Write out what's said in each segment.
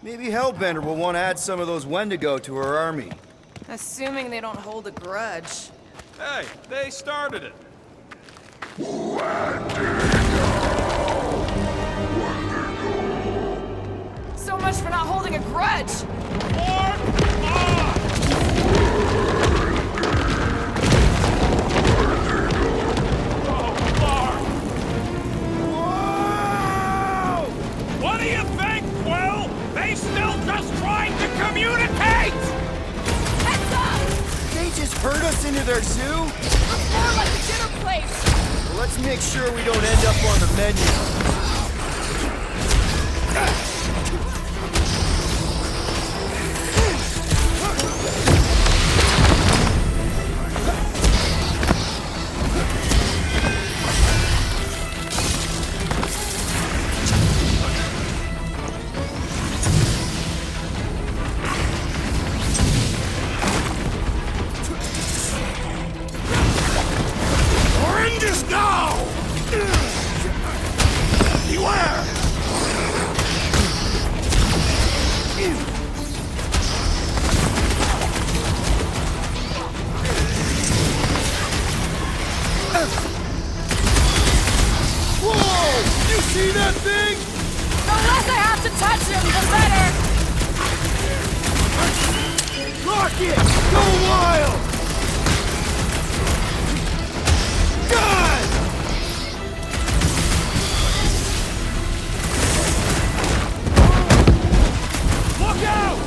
Maybe Hellbender will want to add some of those Wendigo to her army. Assuming they don't hold a grudge. Hey, they started it. So much for not holding a grudge! What do you think, Quill? They still just trying to communicate! Heads up! They just herd us into their zoo? Looks more like a dinner place! Well, let's make sure we don't end up on the menu. See that thing? The less I have to touch him, the better! Lock it! Go wild! God! Look out!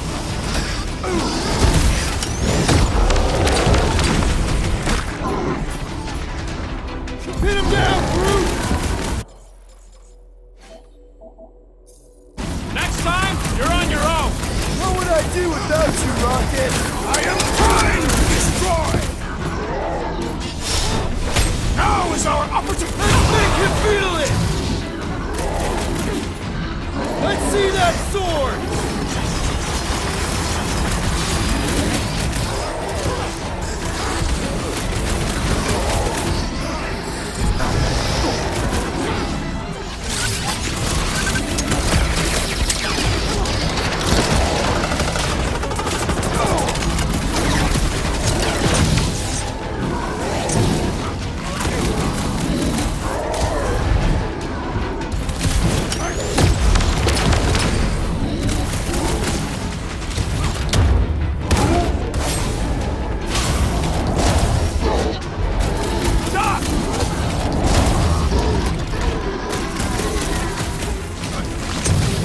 Pin him down, Groot! You're on your own! What would I do without you, Rocket? I am trying to destroy! Now is our opportunity! Let's make him feel it! Let's see that sword!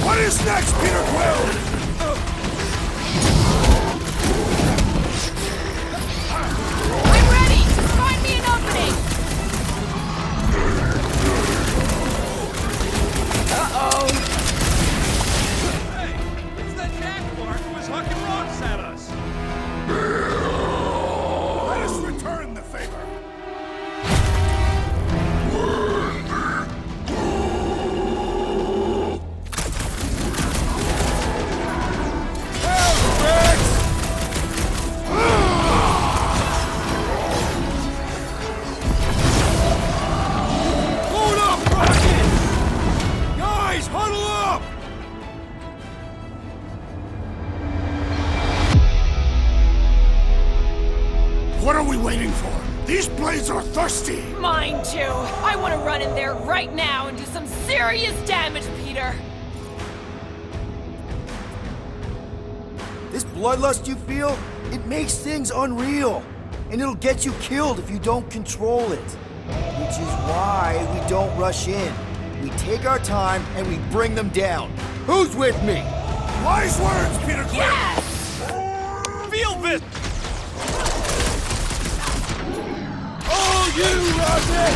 What is next, Peter Quill? I'm ready! Just find me an opening! Uh-oh! Hey, it's that jackpot who was hucking rocks at us. Let us return the favor. What are we waiting for? These blades are thirsty! Mine too! I want to run in there right now and do some serious damage, Peter! This bloodlust you feel, it makes things unreal. And it'll get you killed if you don't control it. Which is why we don't rush in. We take our time and we bring them down. Who's with me? Wise words, Peter Quill! Yes! Feel this! Oh, you, Rocket!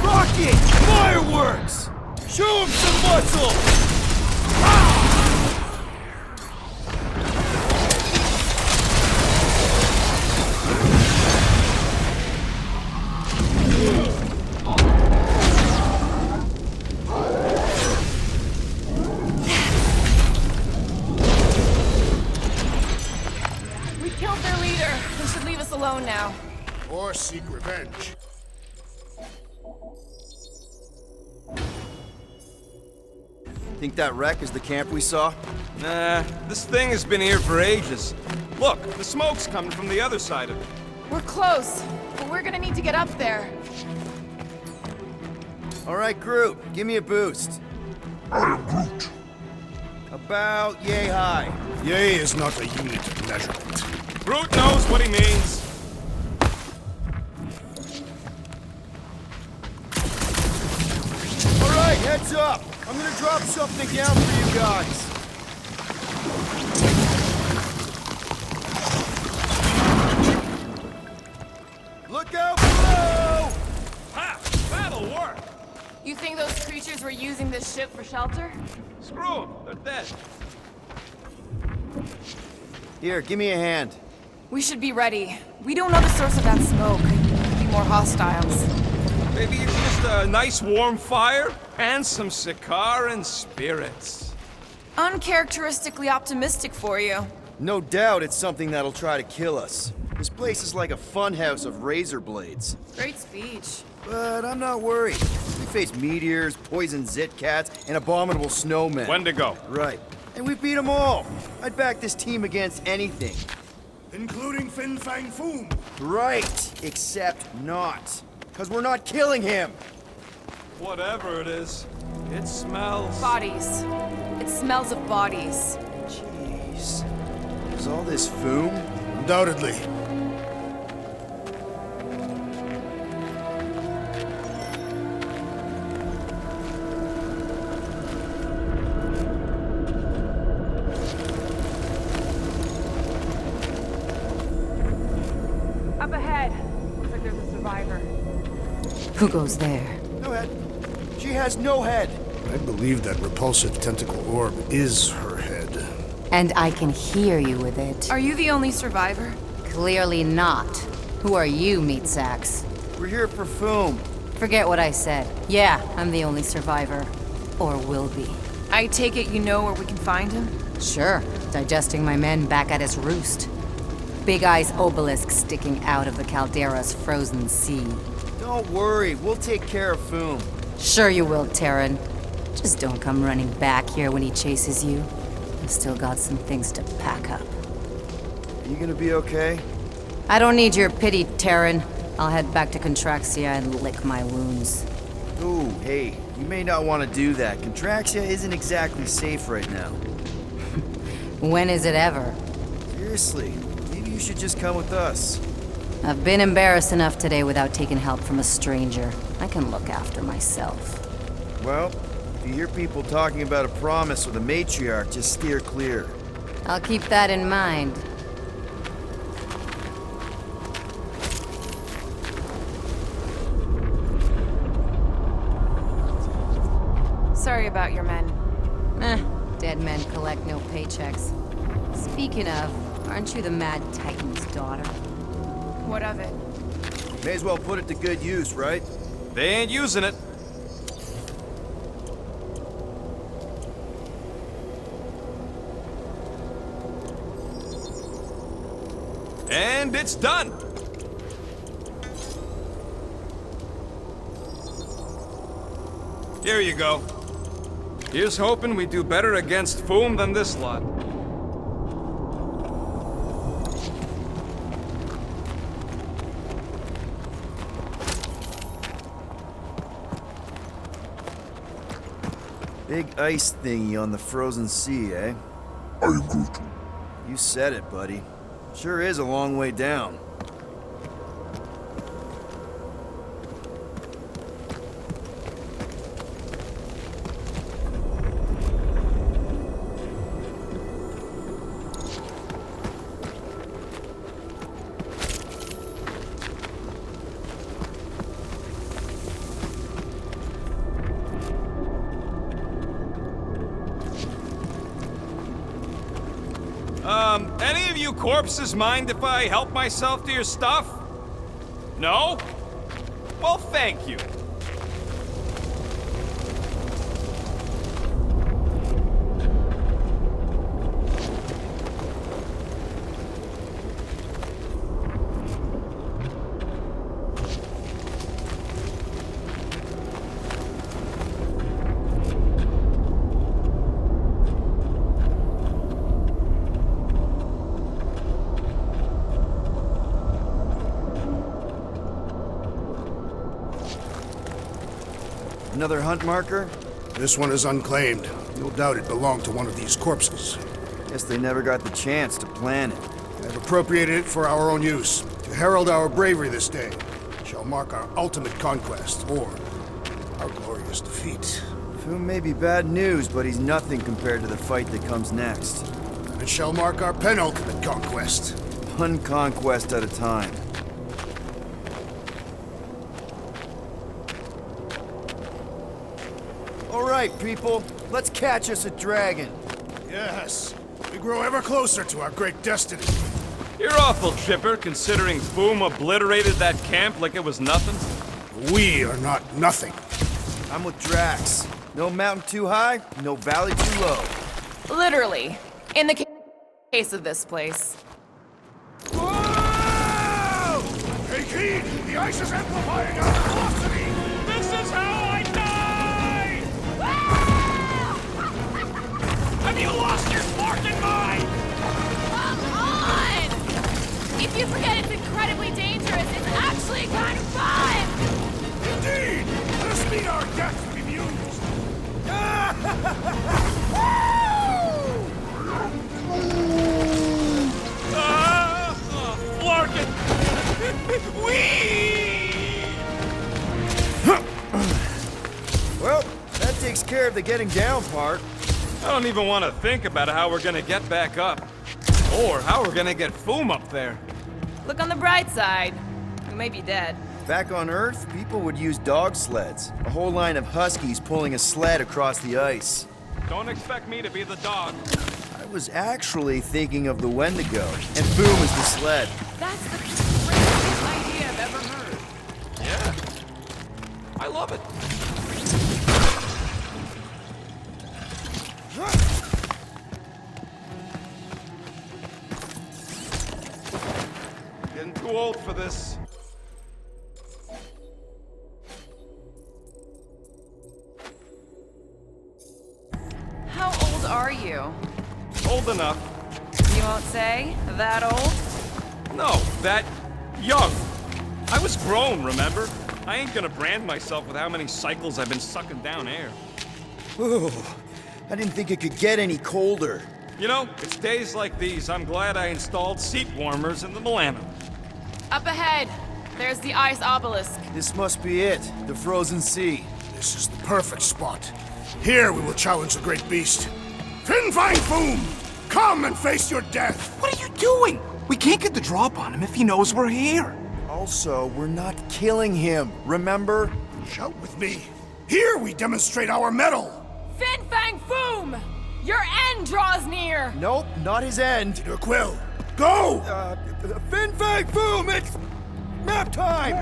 Rocket! Fireworks! Show him some muscle! or seek revenge. Think that wreck is the camp we saw? Nah, this thing has been here for ages. Look, the smoke's coming from the other side of it. We're close, but we're gonna need to get up there. All right, Groot, give me a boost. I am Groot. About yay high. Yay is not a unit of measurement. Groot knows what he means. All right, heads up. I'm gonna drop something down for you guys. Look out below! Ha! That'll work! You think those creatures were using this ship for shelter? Screw 'em, they're dead. Here, give me a hand. We should be ready. We don't know the source of that smoke. Could be more hostiles. Maybe it's just a nice warm fire and some Sikaran spirits. Uncharacteristically optimistic for you. No doubt it's something that'll try to kill us. This place is like a funhouse of razor blades. Great speech. But I'm not worried. We face meteors, poison zit cats, and abominable snowmen. When to go? Right. And we beat them all. I'd back this team against anything. Including Fang Foom. Right. Except not. Because we're not killing him. Whatever it is, it smells. Bodies. It smells of bodies. Jeez. Is all this Foom? Undoubtedly. Up ahead. Looks like there's a survivor. Who goes there? No head. She has no head. I believe that repulsive tentacle orb is her head. And I can hear you with it. Are you the only survivor? Clearly not. Who are you, meat sacks? We're here for Foom. Forget what I said. Yeah, I'm the only survivor. Or will be. I take it you know where we can find him? Sure, digesting my men back at his roost. Big Eye's obelisk sticking out of the Caldera's frozen sea. Don't worry, we'll take care of Foom. Sure you will, Terran. Just don't come running back here when he chases you. I've still got some things to pack up. Are you gonna be okay? I don't need your pity, Terran. I'll head back to Contraxia and lick my wounds. Ooh, hey, you may not want to do that. Contraxia isn't exactly safe right now. When is it ever? Seriously, maybe you should just come with us. I've been embarrassed enough today without taking help from a stranger. I can look after myself. Well, if you hear people talking about a promise with a matriarch, just steer clear. I'll keep that in mind. Sorry about your men. Dead men collect no paychecks. Speaking of, aren't you the Mad Titan's daughter? What of it? May as well put it to good use, right? They ain't using it. And it's done. Here you go. Here's hoping we do better against Foom than this lot. Big ice thingy on the frozen sea, eh? I am Groot. You said it, buddy. Sure is a long way down. Any of you corpses mind if I help myself to your stuff? No? Well, thank you. Another hunt marker? This one is unclaimed. No doubt it belonged to one of these corpses. Guess they never got the chance to plan it. I've appropriated it for our own use, to herald our bravery this day. It shall mark our ultimate conquest, or our glorious defeat. Foom may be bad news, but he's nothing compared to the fight that comes next. And it shall mark our penultimate conquest. One conquest at a time. All right, people, let's catch us a dragon. Yes, we grow ever closer to our great destiny. You're awful chipper, considering Foom obliterated that camp like it was nothing. We are not nothing. I'm with Drax. No mountain too high, no valley too low. Literally. In the case of this place. Whoa! Take heed! The ice is amplifying our velocity! This is how I die! Have you lost your sparking mind? Come on! If you forget it's incredibly dangerous, it's actually kind of fun! Indeed! Let us meet our death to be mused! Larkin! Well, that takes care of the getting down part. I don't even want to think about how we're gonna get back up. Or how we're gonna get Foom up there. Look on the bright side. We may be dead. Back on Earth, people would use dog sleds. A whole line of huskies pulling a sled across the ice. Don't expect me to be the dog. I was actually thinking of the Wendigo, and Foom is the sled. That's the craziest idea I've ever heard. Yeah. I love it. Getting too old for this. How old are you? Old enough. You won't say? That old? No, that young. I was grown, remember? I ain't gonna brand myself with how many cycles I've been sucking down air. Ooh, I didn't think it could get any colder. You know, it's days like these I'm glad I installed seat warmers in the Milano. Up ahead. There's the ice obelisk. This must be it, the frozen sea. This is the perfect spot. Here we will challenge the great beast. Fang Foom! Come and face your death! What are you doing? We can't get the drop on him if he knows we're here. Also, we're not killing him, remember? Shout with me. Here we demonstrate our mettle! Fin Fang Foom! Your end draws near! Nope, not his end. Your quill, go! Fin Fang Foom, it's map time!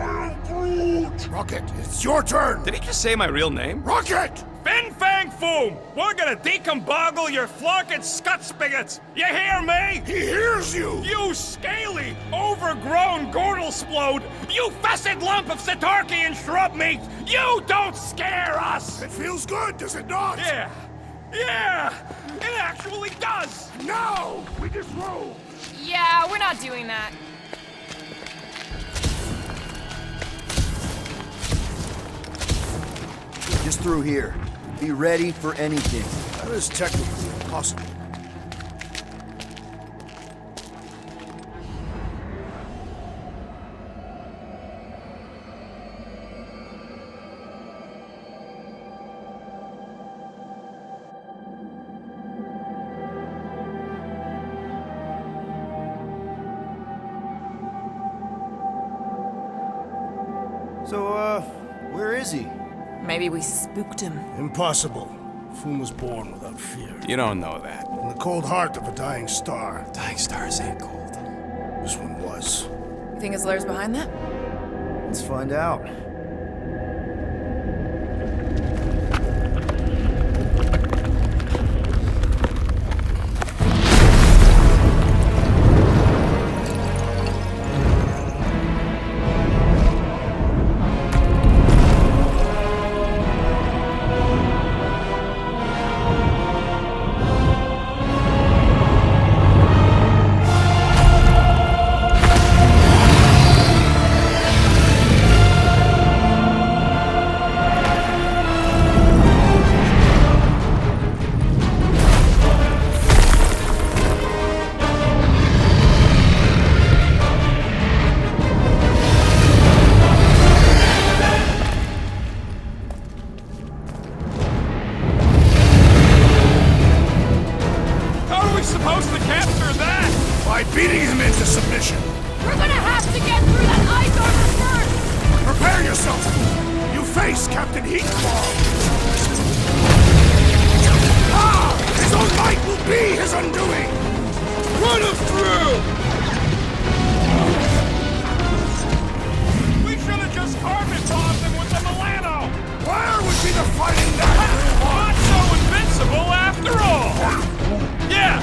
Rocket, it's your turn! Did he just say my real name? Rocket! Fin Fang Foom! We're gonna decomboggle your flunking scut spigots! You hear me? He hears you! You scaly, overgrown gordle-splode! You fessed lump of Satarkian shrub meat! You don't scare us! It feels good, does it not? Yeah! Yeah! It actually does! Now! We disrobe! Yeah, we're not doing that. Just through here. Be ready for anything. That is technically impossible. So, where is he? Maybe we spooked him. Impossible. Foom was born without fear. You don't know that. In the cold heart of a dying star. Dying stars ain't cold. This one was. You think his lair's behind that? Let's find out. beating him into submission. We're gonna have to get through that ice armor first! Prepare yourself! You face Captain Heatclaw! Ah! His own might will be his undoing! Run him through! We should have just carpet bombed him with the Milano! Where would be the fighting that? Not so invincible after all! Yeah!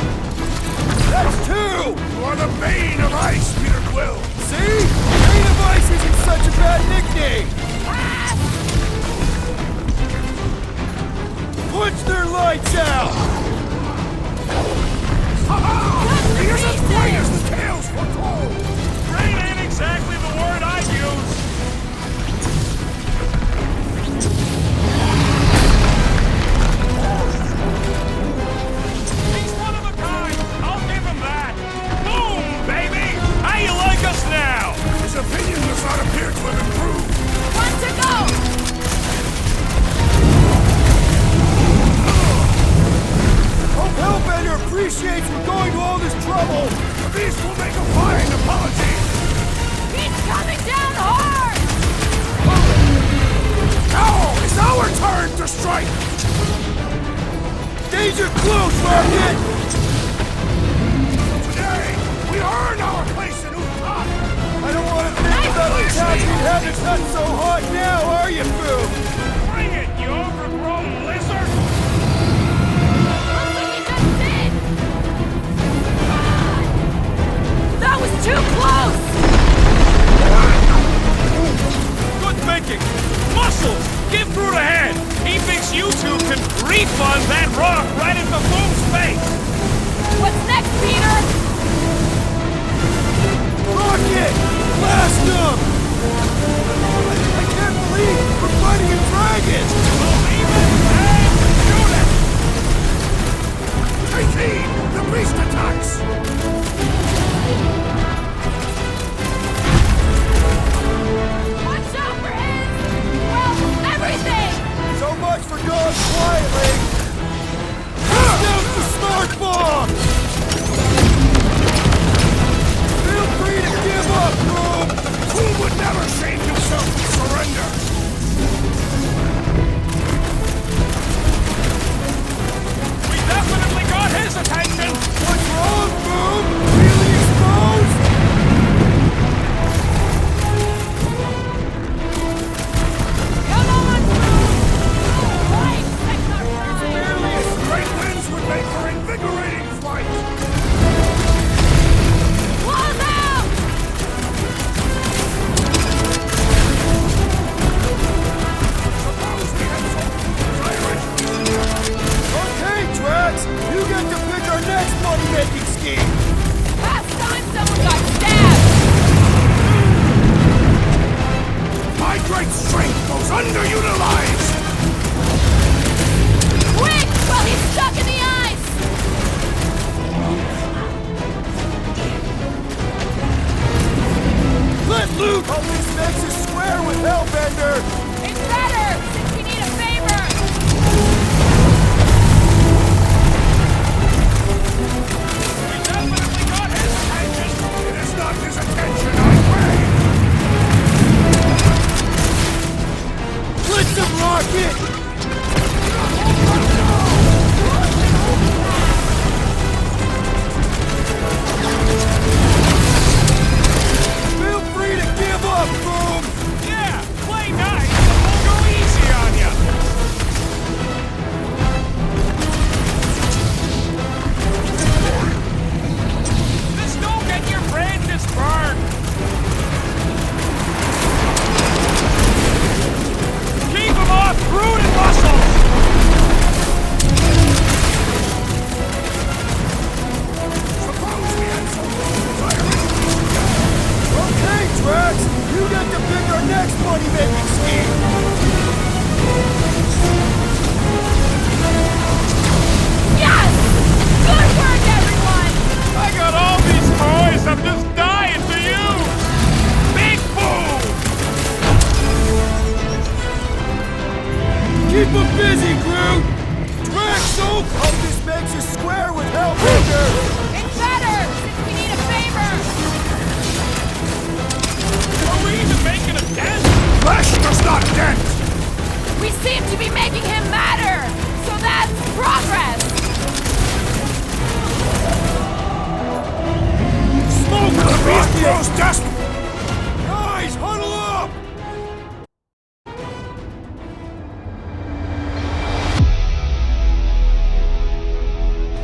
That's two! You are the bane of ice, Peter Quill! See? Bane of Ice isn't such a bad nickname! Punch their lights out! He is as bright as the tales foretold! Great ain't exactly the word I'd use! He's one of a kind! I'll give him that! Boom, baby! How you like us now? His opinion does not appear to have improved. One to go! Hope Hellbender appreciates we're going to all this trouble! The beast will make a fine apology! He's coming down hard! Now is our turn to strike! Danger close, Rocket! Today, we earn our place in Utah! I don't want to think about the town you'd have it's not so hot now, are you, Foom? Bring it, you overgrown lizard! Looks like he just did! That was too close! Good thinking! Muscles! Give through the head! He thinks you two can refund that rock right into Foom's face! What's next, Peter? Rocket! Blast them! I can't believe we're fighting a dragon! Believe it and shoot it! Take heed! The beast attacks! Watch out for his... well, everything! So much for going quietly! Down the smart bomb! Feel free to give up, Foom! Foom would never shame himself to surrender! We definitely got his attention! What's wrong, Foom? Really exposed? Come on, Foom! Right, that's our time! Barely a Great winds would make for invigorating flight! Close out! Suppose we had some tyrant! Okay, Drax! You get to pick our next money-making scheme! Last time someone got stabbed! My great strength goes underutilized! Quick, while he's stuck in the ice! Let loot! Hope this makes us square with Hellbender! It's better, since we need a favor! We definitely got his attention! It is not his attention I crave! Blitz him, Rocket! Feel free to give up, Foom! Yeah, play nice and we'll go easy on ya! Just don't get your branches burned! Keep them off brood and muscles! Suppose we had some tyrant! Okay, Drax! You get to pick our next money-making scheme! Yes! Good work, everyone! I got all these toys, I'm just dying for you! Big Foom! Keep him busy, Groot! Drax, hope this makes us square with Hellbender! It's better, since we need a favor! making a dent? Flesh does not dent! We seem to be making him matter! So that's progress! Smoke! The beast grows desperate! Guys, huddle up!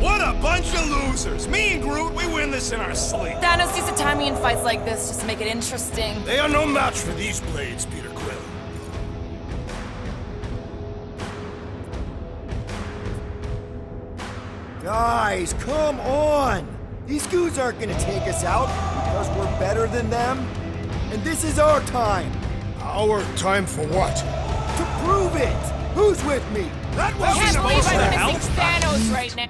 What a bunch of losers! Me and Groot, we win this in our sleep. Thanos used to time me in fights like this just to make it interesting. They are no match for these blades, Peter Quill. Guys, come on! These goons aren't gonna take us out because we're better than them. And this is our time Our time for what? to prove it! Who's with me? That I wasn't can't believe supposed to I'm help. missing Thanos right now.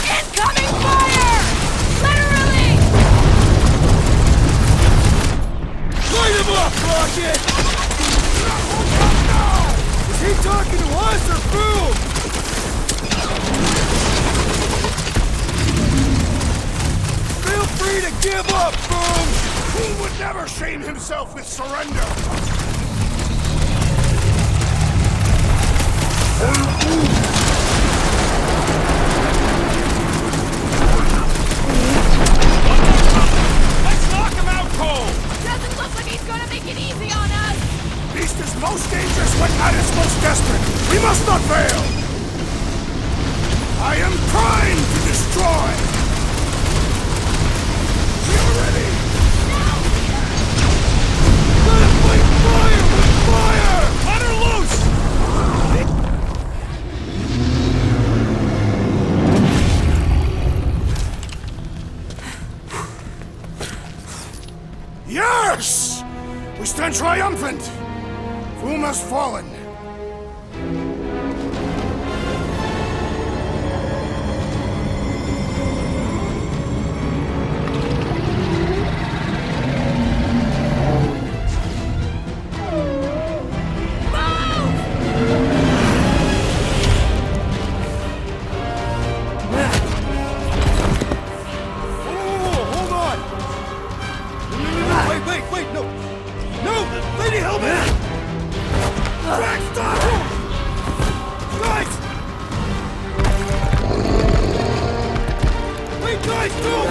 Incoming fire! Literally! Light him up, Rocket! Is he talking to us or Foom? Feel free to give up, Foom! Who would never shame himself with surrender? Let's knock him out cold! Doesn't look like he's gonna make it easy on us! Beast is most dangerous when at its most desperate. We must not fail! I am primed to destroy! We are ready! Let him fight fire with fire! Let her loose! Yes! We stand triumphant! Foom has fallen. Hold on! Wait, no! No! Lady Helmet! Jack, stop! Guys! Wait, guys, don't!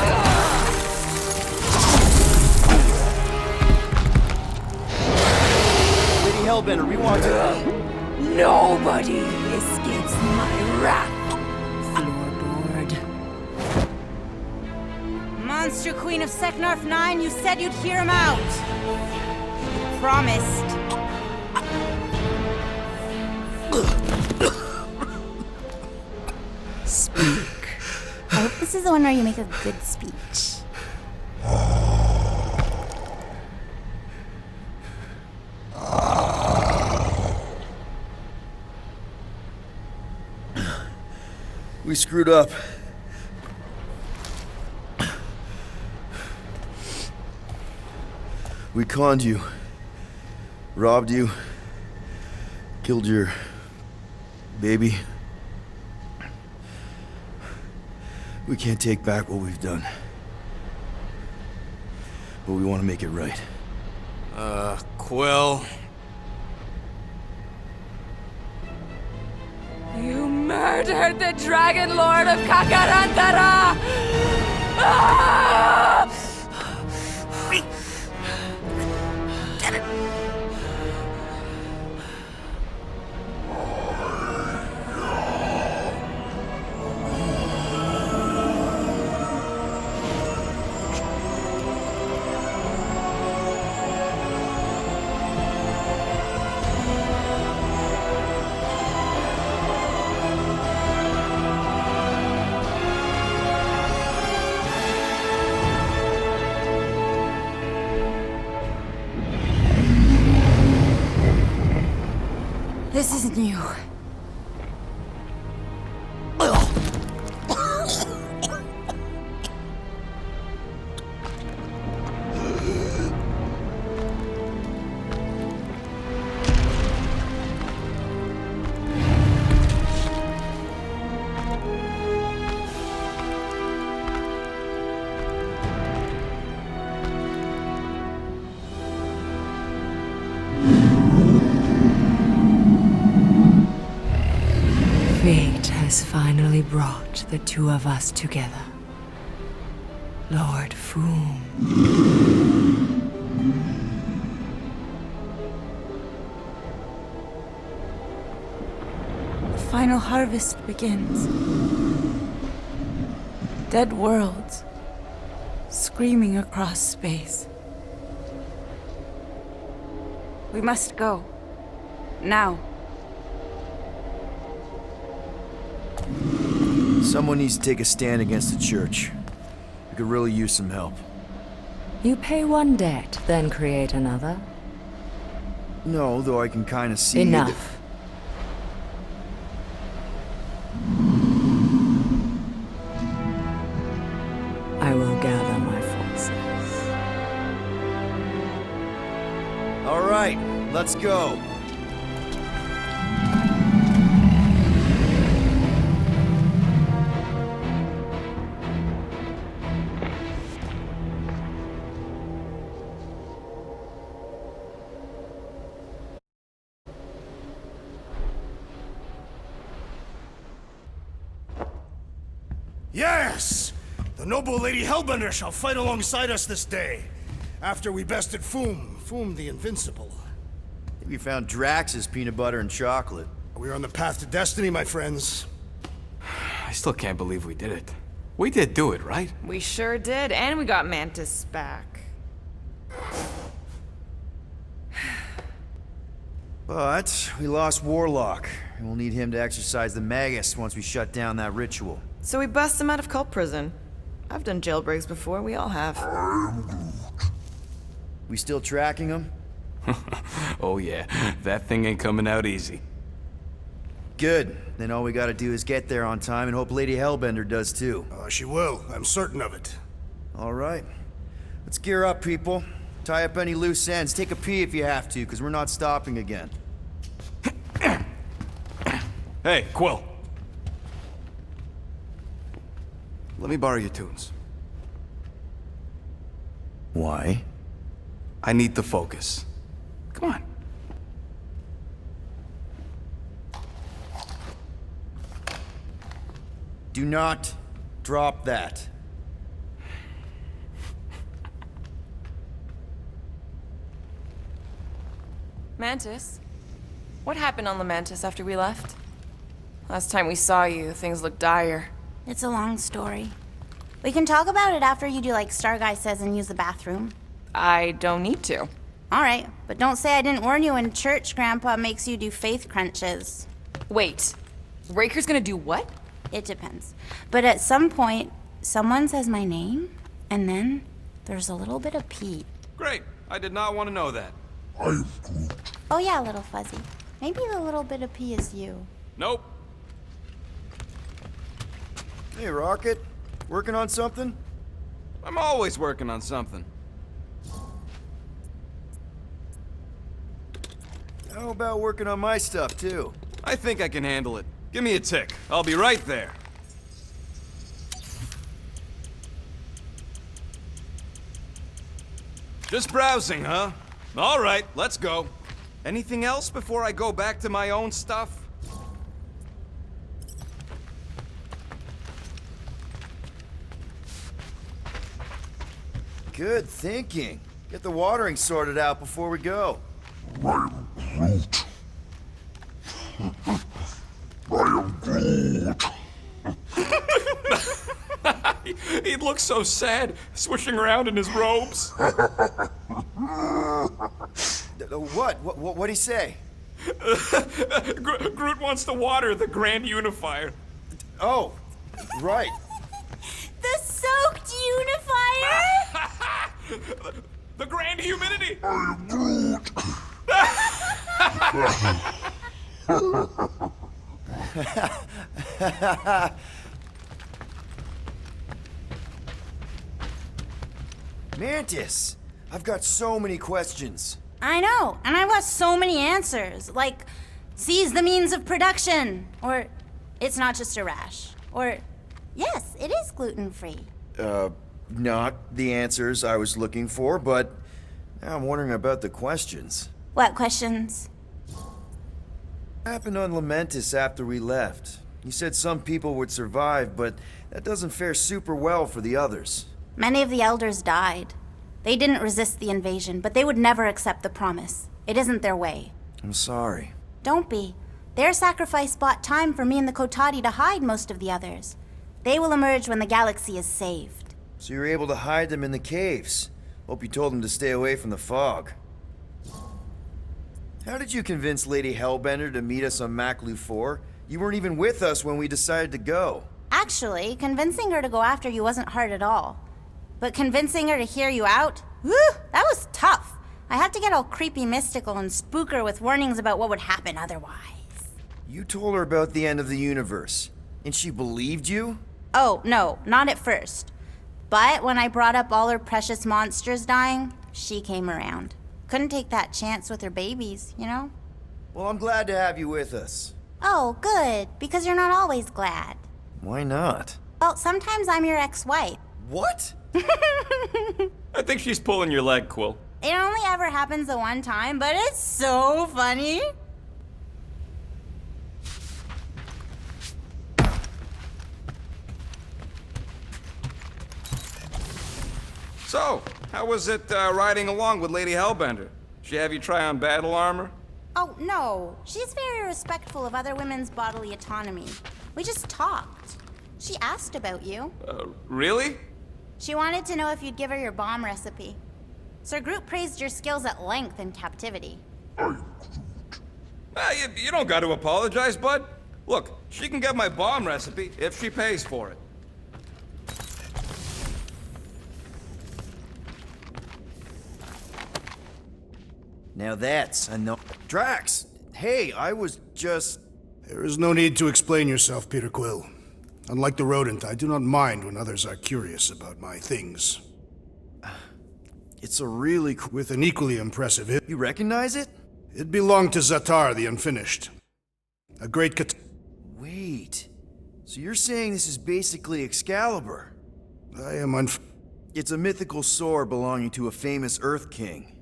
Lady Hellbender, we want to... Nobody escapes my wrath. Floorboard. Monster Queen of Seknarf 9, you said you'd hear him out. You promised. Speak. I hope this is the one where you make a good speech. We screwed up. We conned you, robbed you, killed your baby. We can't take back what we've done. But we want to make it right. Quill. You murdered the Dragon Lord of Kakarantara! Ah! This isn't you. finally brought the two of us together. Lord Foom. The final harvest begins. Dead worlds, screaming across space. We must go. Now. Someone needs to take a stand against the church. We could really use some help. You pay one debt, then create another. No, though I can kind of see... Enough. I will gather my forces. All right, let's go. Yes! The noble Lady Hellbender shall fight alongside us this day. After we bested Foom the Invincible. I think we found Drax's peanut butter and chocolate. We are on the path to destiny, my friends. I still can't believe we did it. We did do it, right? We sure did, and we got Mantis back. But we lost Warlock, and we'll need him to exercise the Magus once we shut down that ritual. So we bust him out of cult prison. I've done jailbreaks before, we all have. We still tracking him? Oh yeah, that thing ain't coming out easy. Good. Then all we gotta do is get there on time and hope Lady Hellbender does too. She will. I'm certain of it. All right. Let's gear up, people. Tie up any loose ends. Take a pee if you have to, because we're not stopping again. Hey, Quill. Let me borrow your tunes. Why? I need to focus. Come on. Do not drop that. Mantis? What happened on Lamentis after we left? Last time we saw you, things looked dire. It's a long story. We can talk about it after you do like Star Guy says and use the bathroom. I don't need to. All right, but don't say I didn't warn you in church Grandpa makes you do faith crunches. Wait, Raker's gonna do what? It depends. But at some point, someone says my name, and then there's a little bit of pee. Great. I did not want to know that. Oh yeah, little fuzzy. Maybe the little bit of pee is you. Nope. Hey, Rocket. Working on something? I'm always working on something. How about working on my stuff, too? I think I can handle it. Give me a tick. I'll be right there. Just browsing, huh? All right, let's go. Anything else before I go back to my own stuff? Good thinking. Get the watering sorted out before we go. He looks so sad, swishing around in his robes. What'd he say? Groot wants to water the Grand Unifier. Oh, right. The soaked unifier? The Grand Humidity! Mantis, I've got so many questions. I know, and I've got so many answers. Like, seize the means of production. Or, it's not just a rash. Or, yes, it is gluten-free. Not the answers I was looking for, but now I'm wondering about the questions. What questions? What happened on Lamentis after we left? You said some people would survive, but that doesn't fare super well for the others. Many of the elders died. They didn't resist the invasion, but they would never accept the promise. It isn't their way. I'm sorry. Don't be. Their sacrifice bought time for me and the Kotati to hide most of the others. They will emerge when the galaxy is saved. So you're able to hide them in the caves. Hope you told them to stay away from the fog. How did you convince Lady Hellbender to meet us on Maklu 4? You weren't even with us when we decided to go. Actually, convincing her to go after you wasn't hard at all. But convincing her to hear you out? Whew, that was tough. I had to get all creepy mystical and spook her with warnings about what would happen otherwise. You told her about the end of the universe, and she believed you? Oh, no, not at first. But when I brought up all her precious monsters dying, she came around. Couldn't take that chance with her babies, you know? Well, I'm glad to have you with us. Oh, good, because you're not always glad. Why not? Well, sometimes I'm your ex-wife. What? I think she's pulling your leg, Quill. It only ever happens the one time, but it's so funny. So, how was it riding along with Lady Hellbender? She have you try on battle armor? Oh, no. She's very respectful of other women's bodily autonomy. We just talked. She asked about you. Really? She wanted to know if you'd give her your bomb recipe. Sir Groot praised your skills at length in captivity. You don't got to apologize, bud. Look, she can get my bomb recipe if she pays for it. Now that's a no. Drax! Hey, I was just... There is no need to explain yourself, Peter Quill. Unlike the rodent, I do not mind when others are curious about my things. It's a really With an equally impressive hit. You recognize it? It belonged to Zatar the Unfinished. A great Wait. So you're saying this is basically Excalibur? I am It's a mythical sword belonging to a famous Earth King.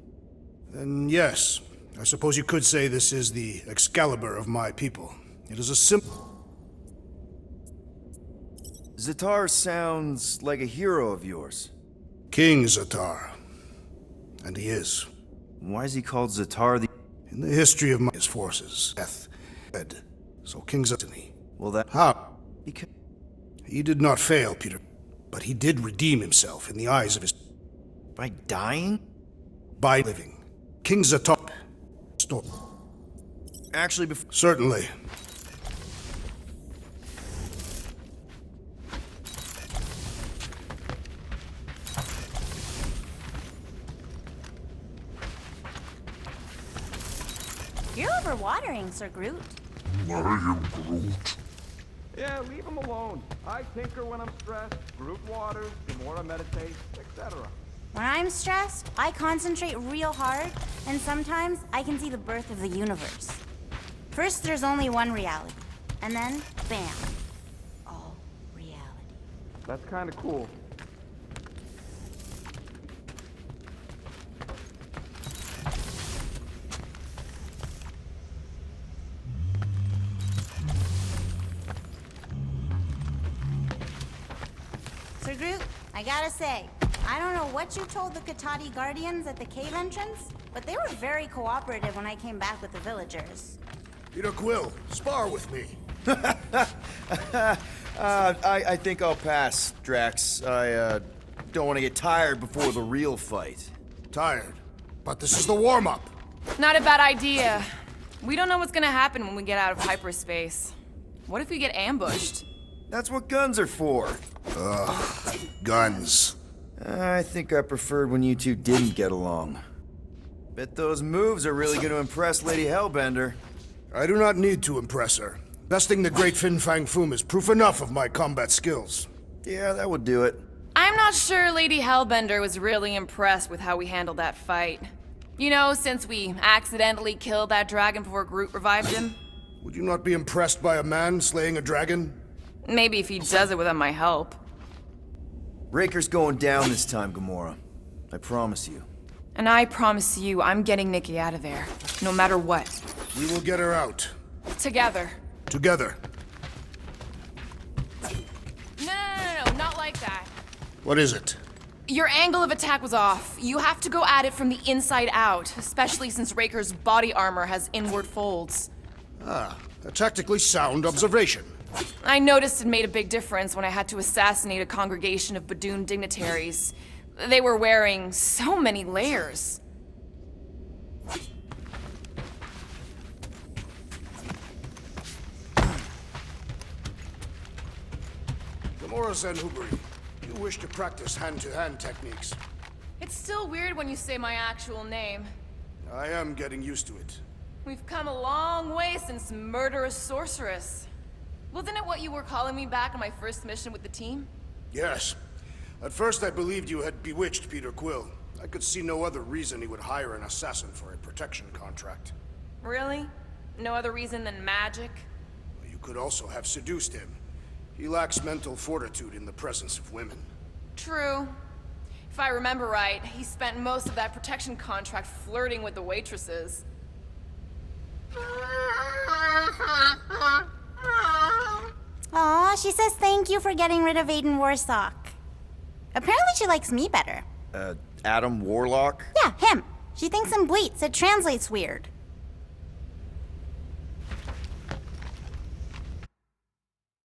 Then yes, I suppose you could say this is the Excalibur of my people. It is a simple... Zatar sounds like a hero of yours. King Zatar. And he is. Why is he called Zatar the... In the history of his forces, death, dead. So King Zatar... Well, that... How? Because... He did not fail, Peter. But he did redeem himself in the eyes of his... By dying? By living. King Zatar... Actually, before... Certainly. You're overwatering, Sir Groot. Yeah, leave him alone. I tinker when I'm stressed, Groot waters, Gamora meditates, etc. When I'm stressed, I concentrate real hard, and sometimes I can see the birth of the universe. First, there's only one reality, and then, bam, all reality. That's kind of cool. Sir Groot, I gotta say, I don't know what you told the Kotati Guardians at the cave entrance, but they were very cooperative when I came back with the villagers. Peter Quill, spar with me. I think I'll pass, Drax. I, don't want to get tired before the real fight. Tired. But this is the warm-up. Not a bad idea. We don't know what's gonna happen when we get out of hyperspace. What if we get ambushed? That's what guns are for. Ugh, guns. I think I preferred when you two didn't get along. Bet those moves are really going to impress Lady Hellbender. I do not need to impress her. Besting the great Fang Foom is proof enough of my combat skills. Yeah, that would do it. I'm not sure Lady Hellbender was really impressed with how we handled that fight. You know, since we accidentally killed that dragon before Groot revived him. Would you not be impressed by a man slaying a dragon? Maybe if he does it without my help. Raker's going down this time, Gamora. I promise you. And I promise you, I'm getting Nikki out of there, no matter what. We will get her out. Together. Together. What is it? Your angle of attack was off. You have to go at it from the inside out, especially since Raker's body armor has inward folds. Ah, a tactically sound observation. I noticed it made a big difference when I had to assassinate a congregation of Badoon dignitaries. They were wearing so many layers. Gamora Zenhubri, you wish to practice hand-to-hand techniques. It's still weird when you say my actual name. I am getting used to it. We've come a long way since Murderous Sorceress. Wasn't it what you were calling me back on my first mission with the team? Yes. At first I believed you had bewitched Peter Quill. I could see no other reason he would hire an assassin for a protection contract. Really? No other reason than magic? You could also have seduced him. He lacks mental fortitude in the presence of women. True. If I remember right, he spent most of that protection contract flirting with the waitresses. Aw, she says thank you for getting rid of Aiden Warsock. Apparently she likes me better. Adam Warlock? Yeah, him. She thinks I'm bleats. It translates weird.